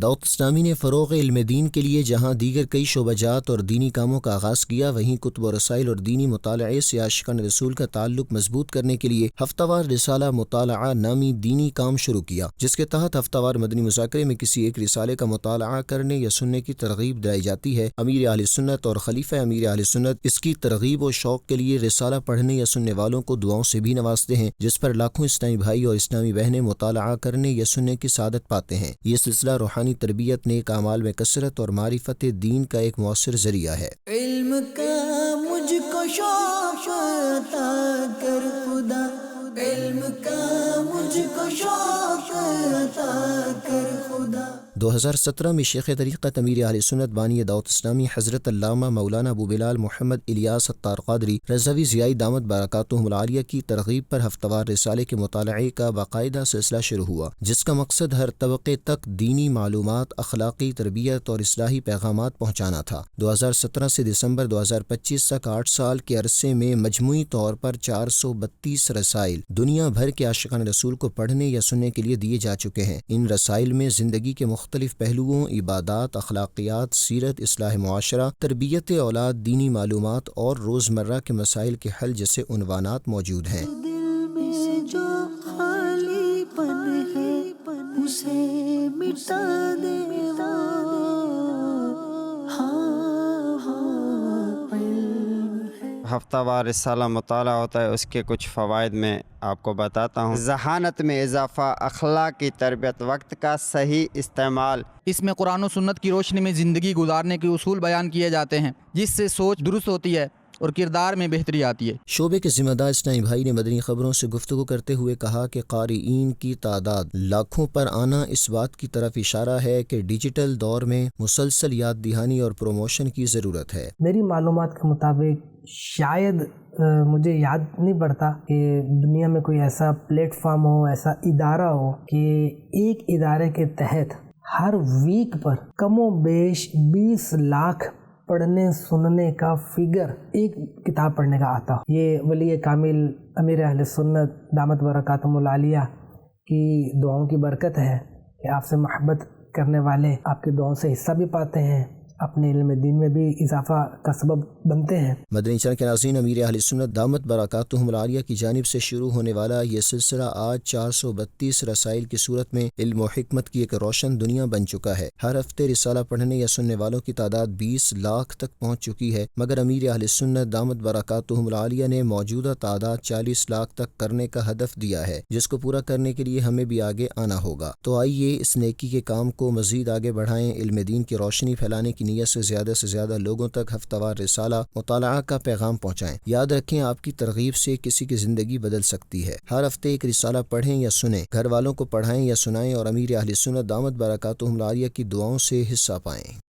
دعوت اسلامی نے فروغ علم دین کے لیے جہاں دیگر کئی شعبہ جات اور دینی کاموں کا آغاز کیا، وہیں کتب و رسائل اور دینی مطالعے سے عاشقان رسول کا تعلق مضبوط کرنے کے لیے ہفتہ وار رسالہ مطالعہ نامی دینی کام شروع کیا، جس کے تحت ہفتہ وار مدنی مذاکرے میں کسی ایک رسالے کا مطالعہ کرنے یا سننے کی ترغیب دلائی جاتی ہے۔ امیر اہل سنت اور خلیفہ امیر اہل سنت اس کی ترغیب و شوق کے لیے رسالہ پڑھنے یا سننے والوں کو دعاؤں سے بھی نوازتے ہیں، جس پر لاکھوں اسلامی بھائی اور اسلامی بہنیں مطالعہ کرنے یا سننے کی سعادت پاتے ہیں۔ یہ سلسلہ روحانی تربیت، نیک اعمال میں کثرت اور معرفت دین کا ایک مؤثر ذریعہ ہے۔ علم کا مجھ کو شوق عطا کر خدا، علم کا مجھ کو شوق عطا کر خدا۔ 2017 میں شیخ طریقت امیر اہل سنت بانی دعوت اسلامی حضرت علامہ مولانا ابو بلال محمد الیاس اتار قادری رضوی ضیائی دامت برکاتہم العالیہ کی ترغیب پر ہفتہ وار رسالے کے مطالعے کا باقاعدہ سلسلہ شروع ہوا، جس کا مقصد ہر طبقے تک دینی معلومات، اخلاقی تربیت اور اصلاحی پیغامات پہنچانا تھا۔ 2017 سے دسمبر 2025 تک 8 سال کے عرصے میں مجموعی طور پر 432 رسائل دنیا بھر کے عاشقان رسول کو پڑھنے یا سننے کے لیے دیے جا چکے ہیں۔ ان رسائل میں زندگی کے مختلف پہلوؤں، عبادات، اخلاقیات، سیرت، اصلاح معاشرہ، تربیت اولاد، دینی معلومات اور روزمرہ کے مسائل کے حل جیسے عنوانات موجود ہیں۔ دل میں جو خالی پن ہے اسے مٹا دے ہفتہ وار رسالہ مطالعہ ہوتا ہے، اس کے کچھ فوائد میں آپ کو بتاتا ہوں۔ ذہانت میں اضافہ، اخلاق کی تربیت، وقت کا صحیح استعمال۔ اس میں قرآن و سنت کی روشنی میں زندگی گزارنے کے اصول بیان کیے جاتے ہیں، جس سے سوچ درست ہوتی ہے اور کردار میں بہتری آتی ہے۔ شعبے کے ذمہ دار اسلامی بھائی نے مدنی خبروں سے گفتگو کرتے ہوئے کہا کہ قارئین کی تعداد لاکھوں پر آنا اس بات کی طرف اشارہ ہے کہ ڈیجیٹل دور میں مسلسل یاد دہانی اور پروموشن کی ضرورت ہے۔ میری معلومات کے مطابق شاید مجھے یاد نہیں پڑتا کہ دنیا میں کوئی ایسا پلیٹ فارم ہو، ایسا ادارہ ہو کہ ایک ادارے کے تحت ہر ویک پر کم و بیش 20 لاکھ پڑھنے سننے کا فگر ایک کتاب پڑھنے کا آتا ہو۔ یہ ولی کامل امیر اہل سنت دامت برکاتہم العالیہ کی دعاؤں کی برکت ہے کہ آپ سے محبت کرنے والے آپ کی دعاؤں سے حصہ بھی پاتے ہیں، اپنے علم دین میں بھی اضافہ کا سبب بنتے ہیں۔ مدنی چینل کے ناظرین، امیر اہل سنت دامت برکاتہم العالیہ کی جانب سے شروع ہونے والا یہ سلسلہ آج 432 رسائل کی صورت میں علم و حکمت کی ایک روشن دنیا بن چکا ہے۔ ہر ہفتے رسالہ پڑھنے یا سننے والوں کی تعداد 20 لاکھ تک پہنچ چکی ہے، مگر امیر اہل سنت دامت برکاتہم العالیہ نے موجودہ تعداد 40 لاکھ تک کرنے کا ہدف دیا ہے، جس کو پورا کرنے کے لیے ہمیں بھی آگے آنا ہوگا۔ تو آئیے اس نیکی کے کام کو مزید آگے بڑھائیں، علم دین کی روشنی پھیلانے کی نیت سے زیادہ لوگوں تک ہفتہ وار رسالہ مطالعہ کا پیغام پہنچائیں۔ یاد رکھیں، آپ کی ترغیب سے کسی کی زندگی بدل سکتی ہے۔ ہر ہفتے ایک رسالہ پڑھیں یا سنیں، گھر والوں کو پڑھائیں یا سنائیں اور امیر اہل سنت دامت برکاتہم العالیہ کی دعاؤں سے حصہ پائیں۔